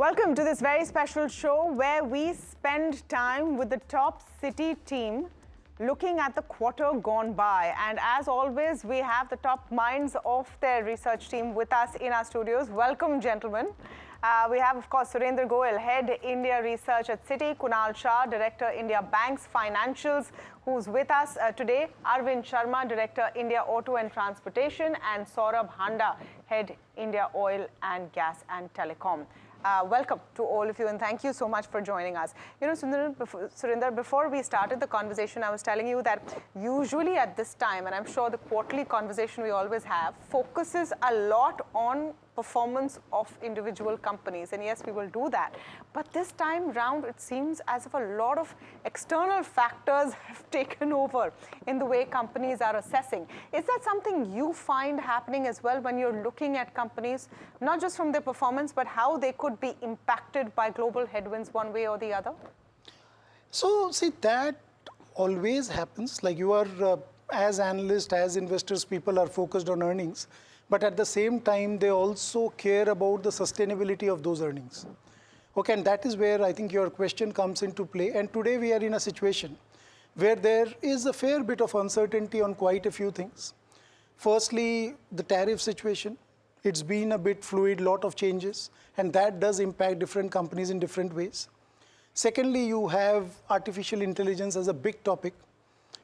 Welcome to this very special show where we spend time with the top Citi team looking at the quarter gone by. And as always, we have the top minds of their research team with us in our studios. Welcome, gentlemen. We have, of course, Surendra Goyal, Head India Research at Citi, Kunal Shah, Director India Banks Financials, who's with us today, Arvind Sharma, Director India Auto and Transportation, and Saurabh Handa, Head India Oil and Gas and Telecom. Welcome to all of you, and thank you so much for joining us. You know, Surinder, before we started the conversation, I was telling you that usually at this time, and I'm sure the quarterly conversation we always have, focuses a lot on performance of individual companies. And yes, we will do that. But this time round, it seems as if a lot of external factors have taken over in the way companies are assessing. Is that something you find happening as well when you're looking at companies, not just from their performance, but how they could be impacted by global headwinds one way or the other? So, see, that always happens. Like you are, as analysts, as investors, people are focused on earnings. But at the same time, they also care about the sustainability of those earnings. Okay, and that is where I think your question comes into play. And today we are in a situation where there is a fair bit of uncertainty on quite a few things. Firstly, the tariff situation. It's been a bit fluid, lot of changes, and that does impact different companies in different ways. Secondly, you have artificial intelligence as a big topic.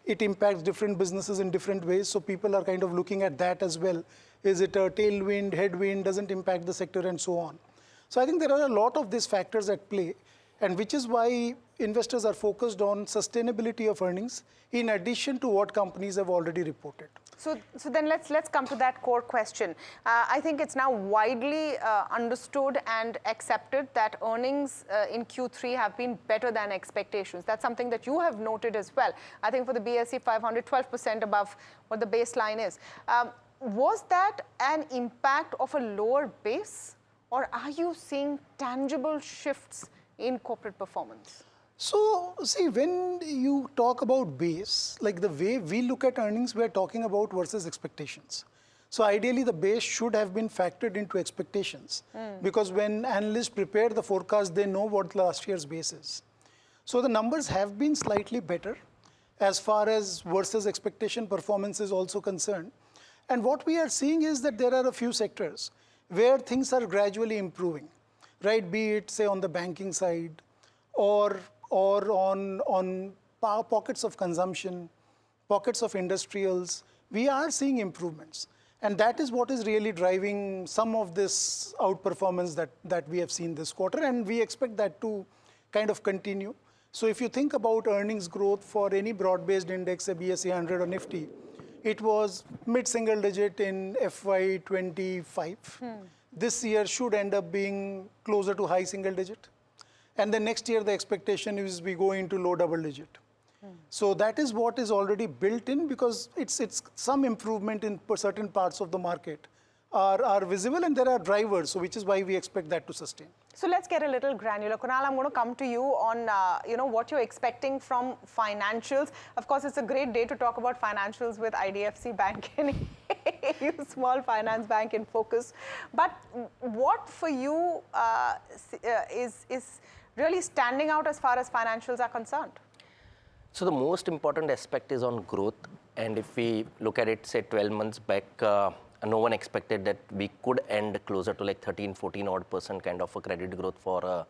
It impacts different businesses in different ways, so people are kind of looking at that as well. Is it a tailwind, headwind, doesn't impact the sector, and so on. So I think there are a lot of these factors at play, and which is why investors are focused on sustainability of earnings in addition to what companies have already reported. So then let's come to that core question. I think it's now widely understood and accepted that earnings in Q3 have been better than expectations. That's something that you have noted as well. I think for the BSE 500, 12% above what the baseline is. Was that an impact of a lower base, or are you seeing tangible shifts in corporate performance? So, see, when you talk about base, like the way we look at earnings, we're talking about versus expectations. So ideally, the base should have been factored into expectations because when analysts prepare the forecast, they know what last year's base is. So the numbers have been slightly better as far as versus expectation performance is also concerned. And what we are seeing is that there are a few sectors where things are gradually improving, right? Be it, say, on the banking side or on pockets of consumption, pockets of industrials. We are seeing improvements. And that is what is really driving some of this outperformance that we have seen this quarter. And we expect that to kind of continue. So if you think about earnings growth for any broad-based index, a BSE 100 or Nifty, it was mid-single digit in FY25. This year should end up being closer to high single digit. And then next year, the expectation is we go into low double digit. So that is what is already built in because it's some improvement in certain parts of the market are visible, and there are drivers, so which is why we expect that to sustain. So let's get a little granular. Kunal, I'm going to come to you on what you're expecting from financials. Of course, it's a great day to talk about financials with IDFC Bank and small finance bank in focus. But what for you is really standing out as far as financials are concerned? So the most important aspect is on growth. And if we look at it, say 12 months back, no one expected that we could end closer to like 13-14% kind of a credit growth for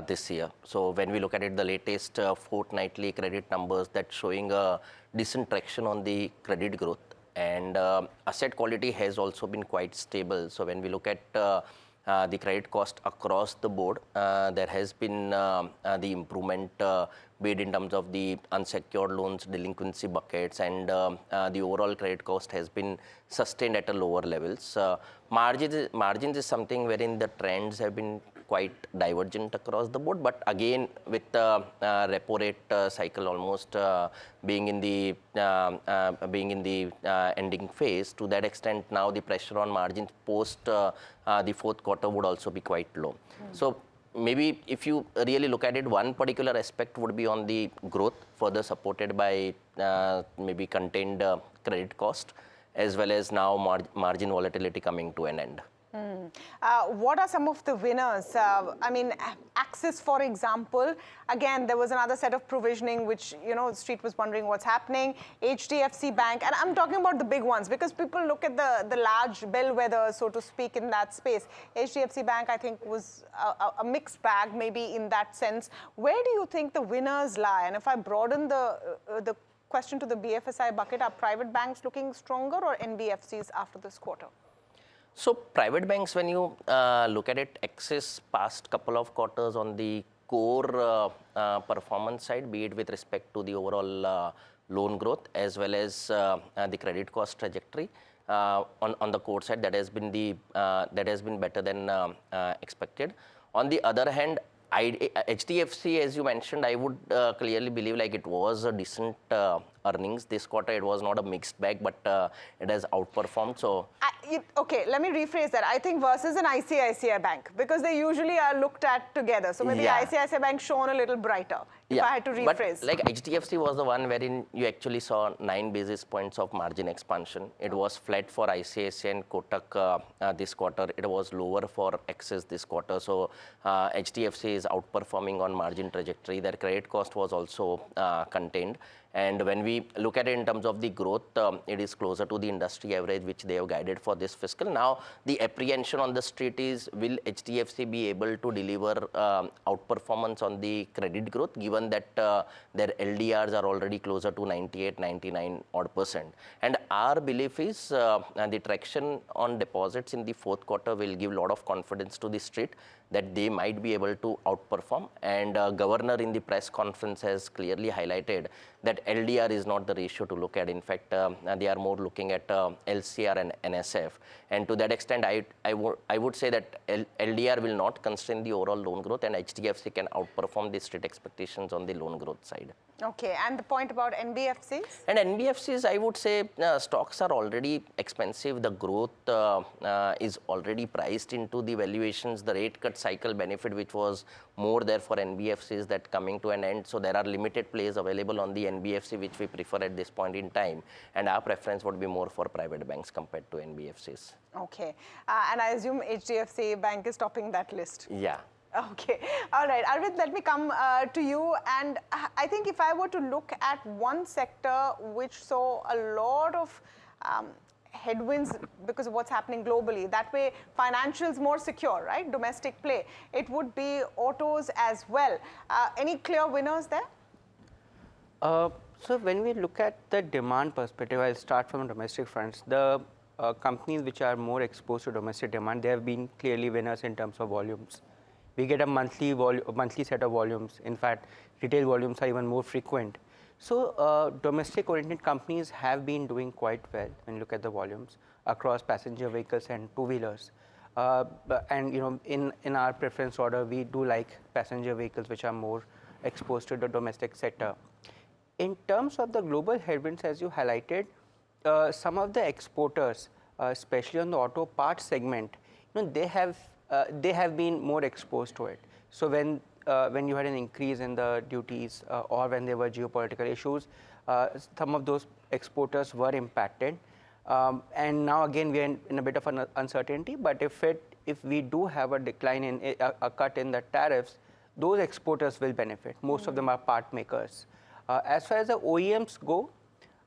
this year. So when we look at it, the latest fortnightly credit numbers that's showing a decent traction on the credit growth. And asset quality has also been quite stable. So when we look at the credit cost across the board, there has been the improvement be it in terms of the unsecured loans, delinquency buckets, and the overall credit cost has been sustained at a lower levels. Margins is something wherein the trends have been quite divergent across the board, but again with the repo rate cycle almost being in the ending phase, to that extent now the pressure on margins post the fourth quarter would also be quite low. So maybe if you really look at it, one particular aspect would be on the growth, further supported by maybe contained credit cost, as well as now margin volatility coming to an end. What are some of the winners? I mean, Axis, for example, again, there was another set of provisioning which, you know, the street was wondering what's happening. HDFC Bank, and I'm talking about the big ones because people look at the large bellwethers, so to speak, in that space. HDFC Bank, I think, was a mixed bag, maybe in that sense. Where do you think the winners lie? And if I broaden the question to the BFSI bucket, are private banks looking stronger or NBFCs after this quarter? So private banks, when you look at it, Axis past couple of quarters on the core performance side, be it with respect to the overall loan growth as well as the credit cost trajectory on the core side, that has been better than expected. On the other hand, HDFC, as you mentioned, I would clearly believe like it was a decent earnings this quarter. It was not a mixed bag, but it has outperformed. So okay, let me rephrase that. I think versus an ICICI Bank, because they usually are looked at together. So maybe ICICI Bank shown a little brighter, if I had to rephrase. But like HDFC was the one wherein you actually saw 9 basis points of margin expansion. It was flat for ICICI and Kotak this quarter. It was lower for Axis this quarter. So HDFC is outperforming on margin trajectory. Their credit cost was also contained. And when we look at it in terms of the growth, it is closer to the industry average, which they have guided for this fiscal. Now, the apprehension on the street is, will HDFC be able to deliver outperformance on the credit growth, given that their LDRs are already closer to 98, 99 odd %. And our belief is the traction on deposits in the fourth quarter will give a lot of confidence to the street that they might be able to outperform. And governor in the press conference has clearly highlighted that LDR is not the ratio to look at. In fact, they are more looking at LCR and NSF. And to that extent, I would say that LDR will not constrain the overall loan growth, and HDFC can outperform the street expectations on the loan growth side. Okay, and the point about NBFCs? And NBFCs, I would say stocks are already expensive. The growth is already priced into the valuations. The rate cut cycle benefit, which was more there for NBFCs, that coming to an end. So there are limited plays available on the NBFC, which we prefer at this point in time. And our preference would be more for private banks compared to NBFCs. Okay, and I assume HDFC Bank is topping that list. Yeah. Okay, all right. Arvind, let me come to you. And I think if I were to look at one sector which saw a lot of headwinds because of what's happening globally, that way financials more secure, right? Domestic play. It would be autos as well. Any clear winners there? So when we look at the demand perspective, I'll start from domestic fronts. The companies which are more exposed to domestic demand, they have been clearly winners in terms of volumes. We get a monthly set of volumes. In fact, retail volumes are even more frequent. So domestic-oriented companies have been doing quite well when you look at the volumes across passenger vehicles and two-wheelers. And you know, in our preference order, we do like passenger vehicles which are more exposed to the domestic sector. In terms of the global headwinds, as you highlighted, some of the exporters, especially on the auto parts segment, you know, they have been more exposed to it. So when you had an increase in the duties or when there were geopolitical issues, some of those exporters were impacted. And now again we are in a bit of an uncertainty. But if we do have a decline in a cut in the tariffs, those exporters will benefit. Most of them are part makers. As far as the OEMs go,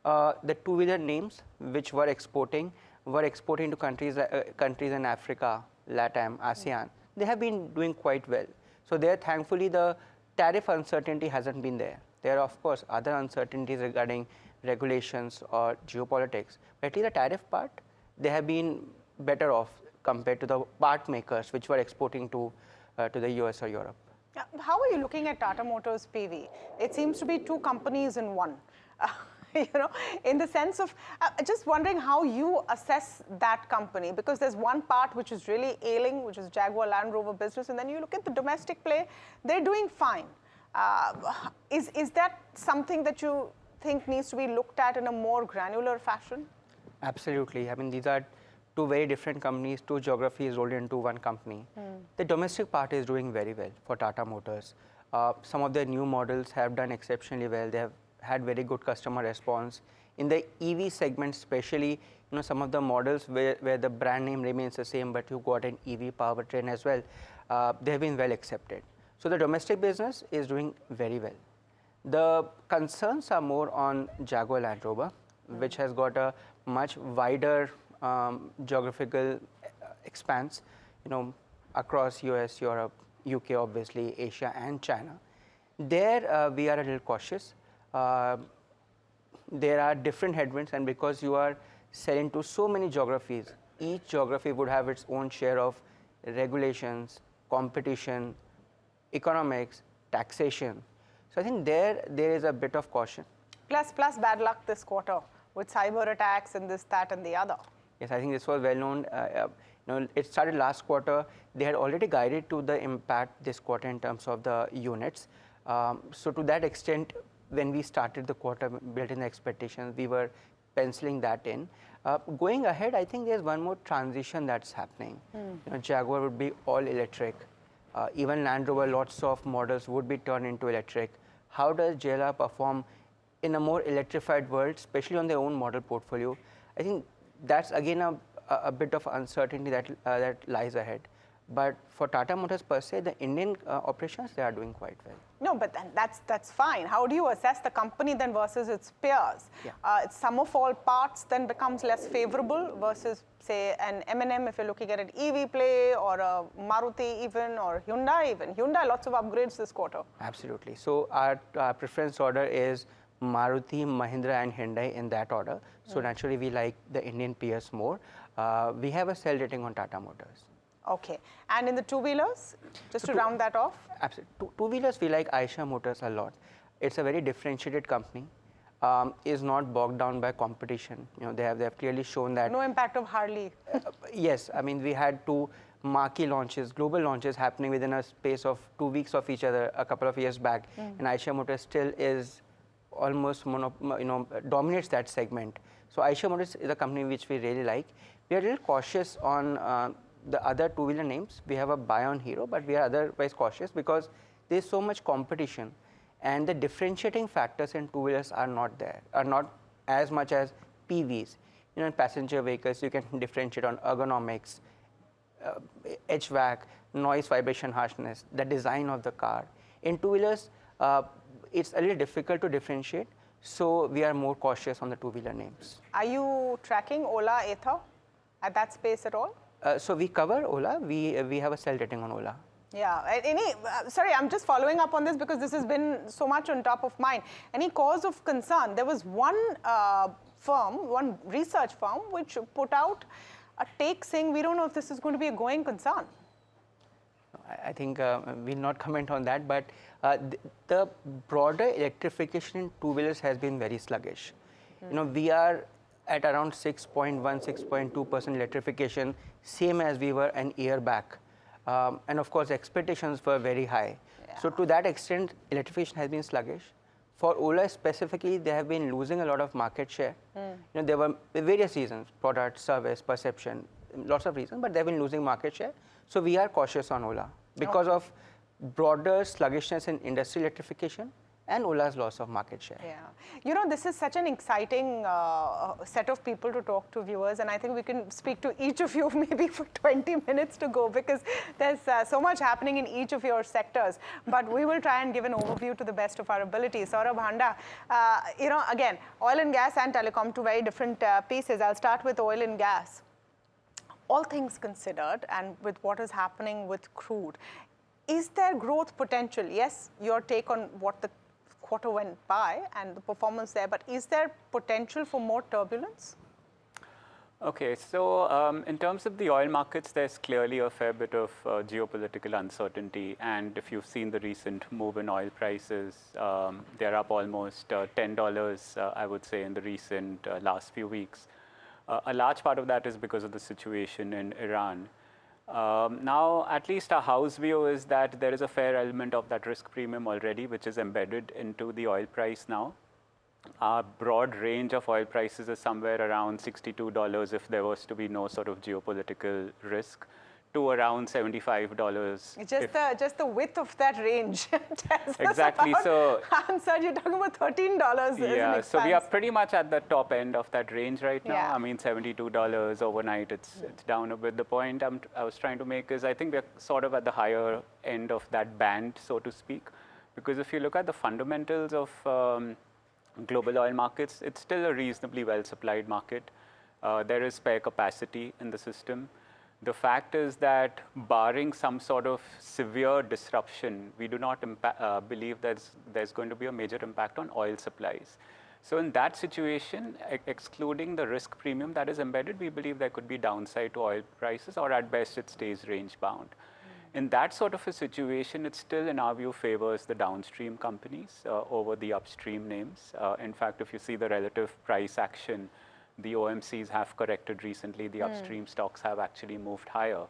the two-wheeler names which were exporting to countries in Africa, LATAM, ASEAN, they have been doing quite well. So there, thankfully, the tariff uncertainty hasn't been there. There are, of course, other uncertainties regarding regulations or geopolitics. But at least the tariff part, they have been better off compared to the part makers which were exporting to the US or Europe. How are you looking at Tata Motors PV? It seems to be two companies in one. You know, in the sense of just wondering how you assess that company, because there's one part which is really ailing, which is Jaguar Land Rover business, and then you look at the domestic play, they're doing fine. Is that something that you think needs to be looked at in a more granular fashion? Absolutely. I mean, these are two very different companies, two geographies rolled into one company. The domestic part is doing very well for Tata Motors. Some of their new models have done exceptionally well. They have had very good customer response. In the EV segment especially, some of the models where the brand name remains the same, but you got an EV powertrain as well, they have been well accepted. So the domestic business is doing very well. The concerns are more on Jaguar Land Rover, which has got a much wider geographical expanse, across US, Europe, UK, obviously, Asia and China. There we are a little cautious. There are different headwinds, and because you are selling to so many geographies, each geography would have its own share of regulations, competition, economics, taxation. So I think there is a bit of caution. Plus bad luck this quarter with cyber attacks and this, that, and the other. Yes, I think this was well known. It started last quarter. They had already guided to the impact this quarter in terms of the units. So to that extent, when we started the quarter, built in the expectations, we were penciling that in. Going ahead, I think there's one more transition that's happening. Jaguar would be all electric. Even Land Rover, lots of models would be turned into electric. How does JLR perform in a more electrified world, especially on their own model portfolio? I think that's again a bit of uncertainty that lies ahead. But for Tata Motors per se, the Indian operations, they are doing quite well. No, but then that's fine. How do you assess the company then versus its peers? Yeah. Sum of all parts then becomes less favorable versus, say, an M&M if you're looking at an EV play, or a Maruti even, or Hyundai even. Hyundai, lots of upgrades this quarter. Absolutely. So our preference order is Maruti, Mahindra and Hyundai in that order. So naturally we like the Indian peers more. We have a sell rating on Tata Motors. Okay. And in the two-wheelers, just to round that off? Absolutely. Two-wheelers, we like Eicher Motors a lot. It's a very differentiated company, is not bogged down by competition. They have clearly shown that. No impact of Harley. Yes, I mean, we had two marquee launches, global launches happening within a space of 2 weeks of each other a couple of years back. And Eicher Motors still is almost, dominates that segment. So Eicher Motors is a company which we really like. We are a little cautious on the other two-wheeler names. We have a buy on Hero, but we are otherwise cautious because there is so much competition, and the differentiating factors in two-wheelers are not there, are not as much as PVs. In passenger vehicles, you can differentiate on ergonomics, HVAC, noise, vibration, harshness, the design of the car. In two-wheelers, it's a little difficult to differentiate, so we are more cautious on the two-wheeler names. Are you tracking Ola, Ather at that space at all? So we cover Ola. We have a sell rating on Ola. Yeah. Sorry, I'm just following up on this because this has been so much on top of mind. Any cause of concern? There was one one research firm, which put out a take saying we don't know if this is going to be a going concern. I think we'll not comment on that, but the broader electrification in two-wheelers has been very sluggish. We are at around 6.1, 6.2% electrification, same as we were an year back. And of course, expectations were very high. Yeah. So to that extent, electrification has been sluggish. For Ola specifically, they have been losing a lot of market share. There were various reasons, product, service, perception, lots of reasons, but they've been losing market share. So we are cautious on Ola because of broader sluggishness in industry electrification and Ola's loss of market share. Yeah. This is such an exciting set of people to talk to viewers, and I think we can speak to each of you maybe for 20 minutes to go because there's so much happening in each of your sectors. But we will try and give an overview to the best of our ability. Saurabh Handa, again, oil and gas and telecom, two very different pieces. I'll start with oil and gas. All things considered, and with what is happening with crude, is there growth potential? Yes, your take on what the quarter went by and the performance there, but is there potential for more turbulence? Okay, so in terms of the oil markets, there's clearly a fair bit of geopolitical uncertainty. And if you've seen the recent move in oil prices, they're up almost $10, I would say, in the recent last few weeks. A large part of that is because of the situation in Iran. Now, at least our house view is that there is a fair element of that risk premium already, which is embedded into the oil price now. Our broad range of oil prices is somewhere around $62 if there was to be no sort of geopolitical risk, to around $75. Just the width of that range tells us Exactly. about So answer. You're talking about $13. yeah, so we are pretty much at the top end of that range right now. Yeah. I mean, $72 overnight, it's down a bit. The point I was trying to make is I think we're sort of at the higher end of that band, so to speak. Because if you look at the fundamentals of global oil markets, it's still a reasonably well-supplied market. There is spare capacity in the system. The fact is that barring some sort of severe disruption, we do not believe there's going to be a major impact on oil supplies. So in that situation, excluding the risk premium that is embedded, we believe there could be downside to oil prices, or at best it stays range bound. In that sort of a situation, it still, in our view, favors the downstream companies over the upstream names. In fact, if you see the relative price action, the OMCs have corrected recently. The upstream stocks have actually moved higher.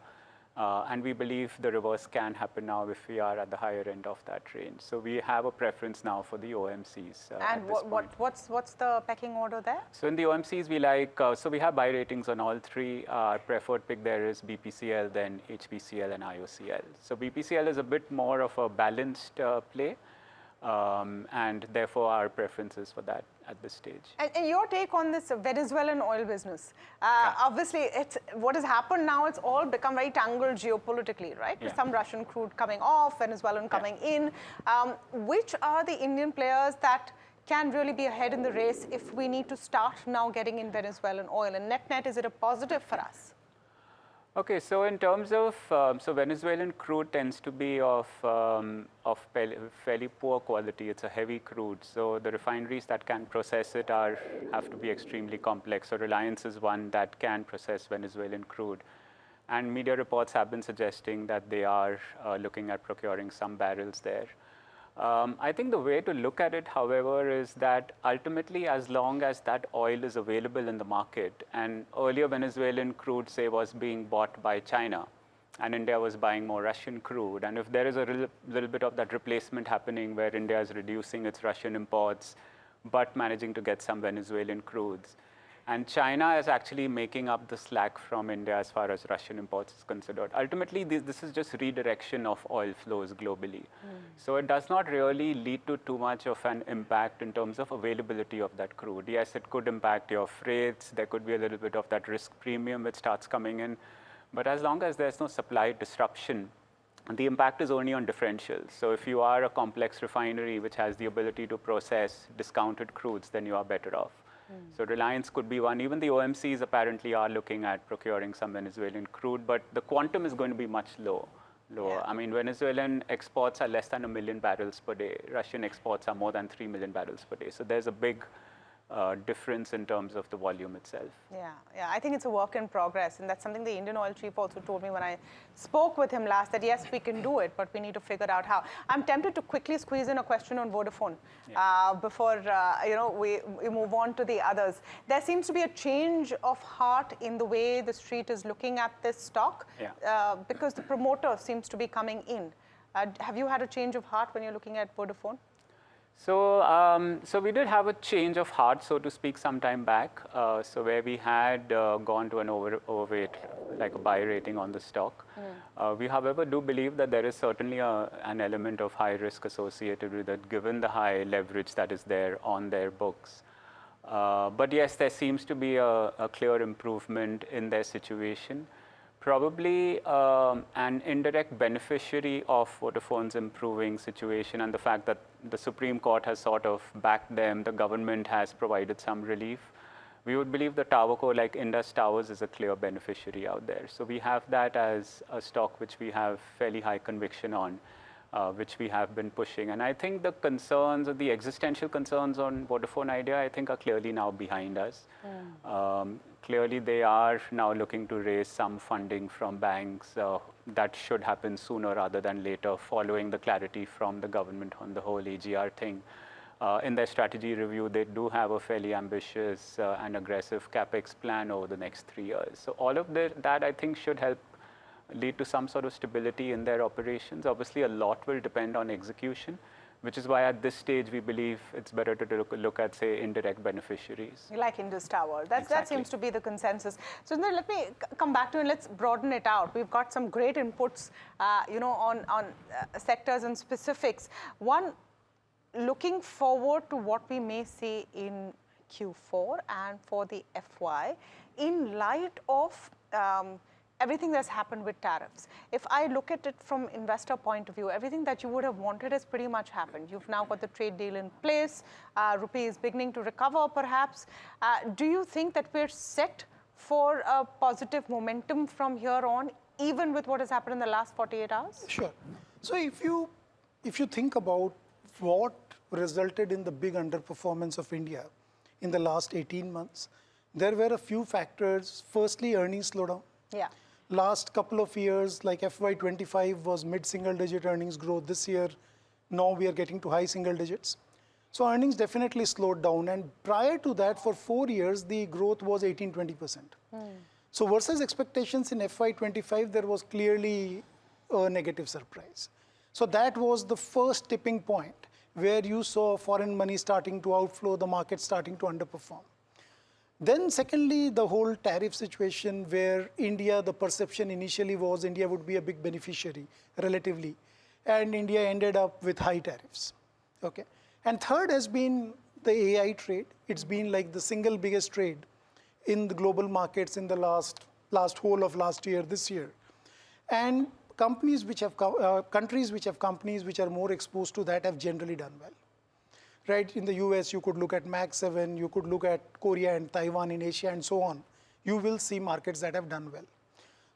And we believe the reverse can happen now if we are at the higher end of that range. So we have a preference now for the OMCs. And what's the pecking order there? So in the OMCs, we like, so we have buy ratings on all three. Our preferred pick there is BPCL, then HPCL and IOCL. So BPCL is a bit more of a balanced play. And therefore, our preference is for that at this stage. And your take on this Venezuelan oil business? Obviously, what has happened now, it's all become very tangled geopolitically, right? With some Russian crude coming off, Venezuelan coming in. Which are the Indian players that can really be ahead in the race if we need to start now getting in Venezuelan oil? And net, is it a positive for us? Okay, so in terms of, so Venezuelan crude tends to be of fairly poor quality. It's a heavy crude, so the refineries that can process it have to be extremely complex. So Reliance is one that can process Venezuelan crude. And media reports have been suggesting that they are looking at procuring some barrels there. I think the way to look at it, however, is that ultimately, as long as that oil is available in the market, and earlier Venezuelan crude, say, was being bought by China, and India was buying more Russian crude, and if there is a little bit of that replacement happening where India is reducing its Russian imports, but managing to get some Venezuelan crudes, and China is actually making up the slack from India as far as Russian imports is considered. Ultimately, this is just redirection of oil flows globally. So it does not really lead to too much of an impact in terms of availability of that crude. Yes, it could impact your freights. There could be a little bit of that risk premium which starts coming in. But as long as there's no supply disruption, the impact is only on differentials. So if you are a complex refinery which has the ability to process discounted crudes, then you are better off. So Reliance could be one. Even the OMCs apparently are looking at procuring some Venezuelan crude, but the quantum is going to be much lower. I mean, Venezuelan exports are less than 1 million barrels per day. Russian exports are more than 3 million barrels per day. So there's a big difference in terms of the volume itself. Yeah, I think it's a work in progress, and that's something the Indian oil chief also told me when I spoke with him last, that yes, we can do it, but we need to figure out how. I'm tempted to quickly squeeze in a question on Vodafone before we move on to the others. There seems to be a change of heart in the way the street is looking at this stock because the promoter seems to be coming in. Have you had a change of heart when you're looking at Vodafone? So, so we did have a change of heart, so to speak, some time back. So where we had gone to an overweight, like a buy rating on the stock. We, however, do believe that there is certainly an element of high risk associated with it, given the high leverage that is there on their books. But yes, there seems to be a clear improvement in their situation. Probably an indirect beneficiary of Vodafone's improving situation and the fact that the Supreme Court has sort of backed them, the government has provided some relief. We would believe the TowerCo like Indus Towers is a clear beneficiary out there. So we have that as a stock which we have fairly high conviction on, which we have been pushing. And I think the concerns, or the existential concerns on Vodafone Idea, I think are clearly now behind us. Clearly, they are now looking to raise some funding from banks. That should happen sooner rather than later, following the clarity from the government on the whole AGR thing. In their strategy review, they do have a fairly ambitious and aggressive CapEx plan over the next 3 years. So all of that, I think, should help lead to some sort of stability in their operations. Obviously, a lot will depend on execution. which is why at this stage we believe it's better to look at, say, indirect beneficiaries. Like Indus Tower. That Exactly. seems to be the consensus. So then let me come back to it and let's broaden it out. We've got some great inputs, on sectors and specifics. One, looking forward to what we may see in Q4 and for the FY in light of everything that's happened with tariffs. If I look at it from investor point of view, everything that you would have wanted has pretty much happened. You've now got the trade deal in place, rupee is beginning to recover perhaps. Do you think that we're set for a positive momentum from here on, even with what has happened in the last 48 hours? Sure. So if you think about what resulted in the big underperformance of India in the last 18 months, there were a few factors. Firstly, earnings slowdown. Yeah. Last couple of years, like FY25 was mid-single digit earnings growth. This year, now we are getting to high single digits. So earnings definitely slowed down. And prior to that, for 4 years, the growth was 18-20%. So versus expectations in FY25, there was clearly a negative surprise. So that was the first tipping point where you saw foreign money starting to outflow, the market starting to underperform. Then secondly, the whole tariff situation where India, the perception initially was India would be a big beneficiary relatively, and India ended up with high tariffs. Okay. And third has been the AI trade. It's been like the single biggest trade in the global markets in the last whole of last year, this year. And companies which have, countries which have companies which are more exposed to that have generally done well. Right, in the US, you could look at Mag 7, you could look at Korea and Taiwan in Asia and so on. You will see markets that have done well.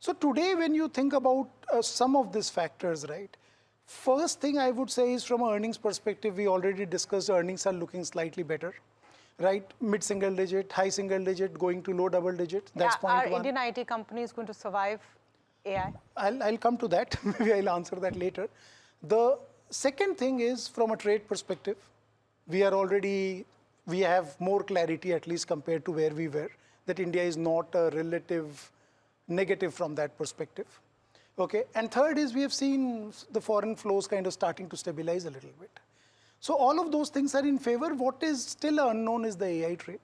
So today, when you think about some of these factors, right, first thing I would say is from an earnings perspective, we already discussed earnings are looking slightly better, right? Mid-single digit, high single digit, going to low double digit. That's point Are one. Indian IT companies going to survive AI? I'll come to that. Maybe I'll answer that later. The second thing is from a trade perspective, we have more clarity, at least compared to where we were, that India is not a relative negative from that perspective. Okay. And third is we have seen the foreign flows kind of starting to stabilize a little bit. So all of those things are in favor. What is still unknown is the AI trade,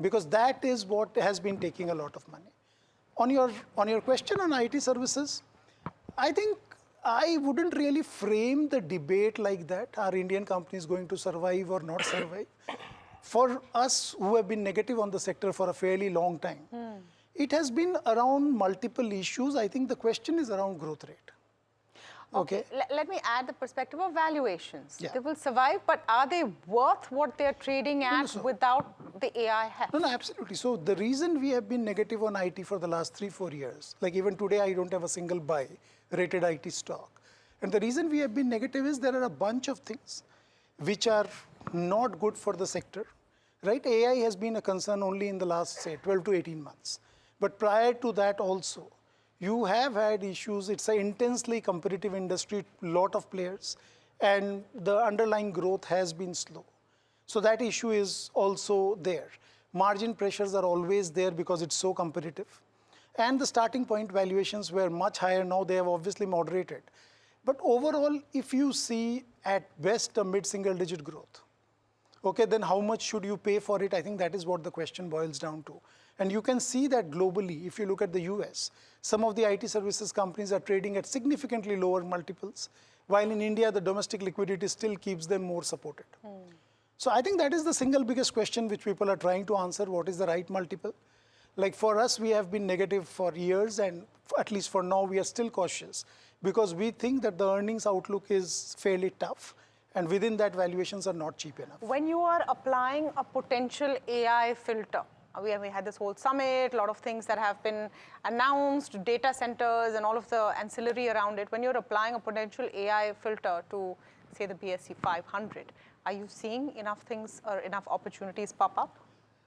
because that is what has been taking a lot of money. On your question on IT services, I think I wouldn't really frame the debate like that. Are Indian companies going to survive or not survive? For us who have been negative on the sector for a fairly long time, it has been around multiple issues. I think the question is around growth rate. Okay. Let me add the perspective of valuations. Yeah. They will survive, but are they worth what they're trading at without the AI heft? No, absolutely. So the reason we have been negative on IT for the last 3-4 years, like even today, I don't have a single buy rated IT stock. And the reason we have been negative is there are a bunch of things which are not good for the sector, right? AI has been a concern only in the last, say, 12 to 18 months. But prior to that also, you have had issues. It's an intensely competitive industry, lot of players, and the underlying growth has been slow. So that issue is also there. Margin pressures are always there because it's so competitive. And the starting point valuations were much higher. Now they have obviously moderated. But overall, if you see at best a mid-single digit growth, okay, then how much should you pay for it? I think that is what the question boils down to. And you can see that globally, if you look at the US, some of the IT services companies are trading at significantly lower multiples, while in India, the domestic liquidity still keeps them more supported. So I think that is the single biggest question which people are trying to answer. What is the right multiple? Like for us, we have been negative for years, and at least for now, we are still cautious because we think that the earnings outlook is fairly tough. And within that, valuations are not cheap enough. When you are applying a potential AI filter, we had this whole summit, a lot of things that have been announced, data centers and all of the ancillary around it. When you're applying a potential AI filter to, say, the BSE 500, are you seeing enough things or enough opportunities pop up?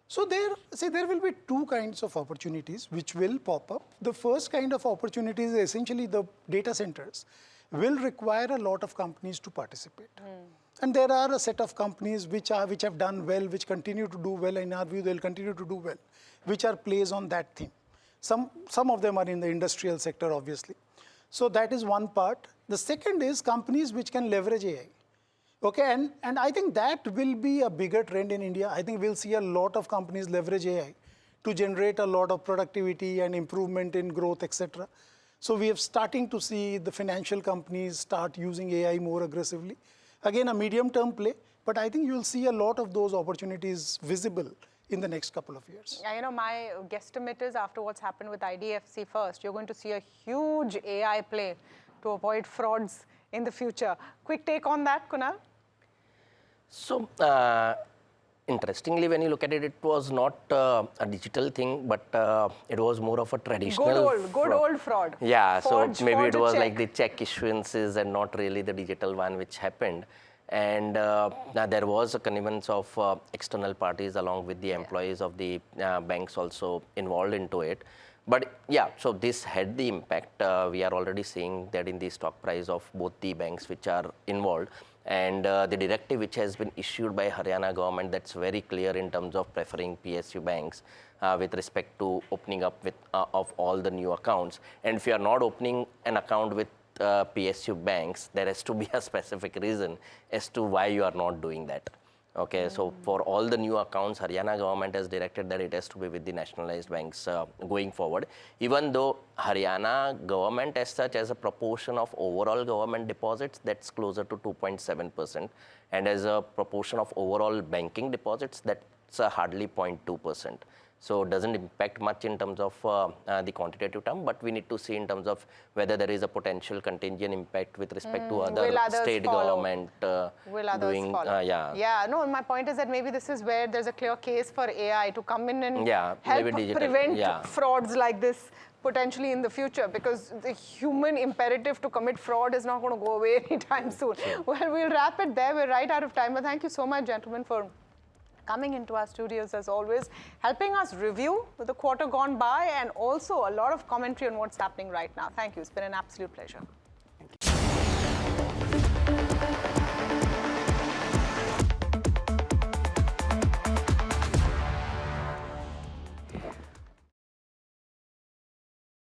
So there will be two kinds of opportunities which will pop up. The first kind of opportunity is essentially the data centers will require a lot of companies to participate. And there are a set of companies which have done well, which continue to do well. In our view, they'll continue to do well, which are plays on that theme. Some of them are in the industrial sector, obviously. So that is one part. The second is companies which can leverage AI. Okay, and I think that will be a bigger trend in India. I think we'll see a lot of companies leverage AI to generate a lot of productivity and improvement in growth, etc. So we are starting to see the financial companies start using AI more aggressively. Again, a medium-term play, but I think you'll see a lot of those opportunities visible in the next couple of years. Yeah, you know, my guesstimate is after what's happened with IDFC first, you're going to see a huge AI play to avoid frauds in the future. Quick take on that, Kunal? So, interestingly, when you look at it, it was not a digital thing, but it was more of a traditional Good old fraud. Yeah, Forge, so maybe forge it a was check. like the check issuances and not really the digital one which happened. And there was a connivance of external parties along with the employees of the banks also involved into it. But yeah, so this had the impact. We are already seeing that in the stock price of both the banks which are involved. And the directive which has been issued by Haryana government, that's very clear in terms of preferring PSU banks with respect to opening up with of all the new accounts. And if you are not opening an account with PSU banks, there has to be a specific reason as to why you are not doing that. Okay, so for all the new accounts, Haryana government has directed that it has to be with the nationalized banks going forward. Even though Haryana government as such, as a proportion of overall government deposits, that's closer to 2.7%. And as a proportion of overall banking deposits, that's hardly 0.2%. So it doesn't impact much in terms of the quantitative term, but we need to see in terms of whether there is a potential contingent impact with respect to other state government Will others doing, follow? yeah. Yeah, no, my point is that maybe this is where there's a clear case for AI to come in and help maybe digital, prevent frauds like this potentially in the future, because the human imperative to commit fraud is not going to go away anytime soon. Sure. Well, we'll wrap it there. We're right out of time, but thank you so much, gentlemen, for coming into our studios as always, helping us review the quarter gone by and also a lot of commentary on what's happening right now. Thank you. It's been an absolute pleasure.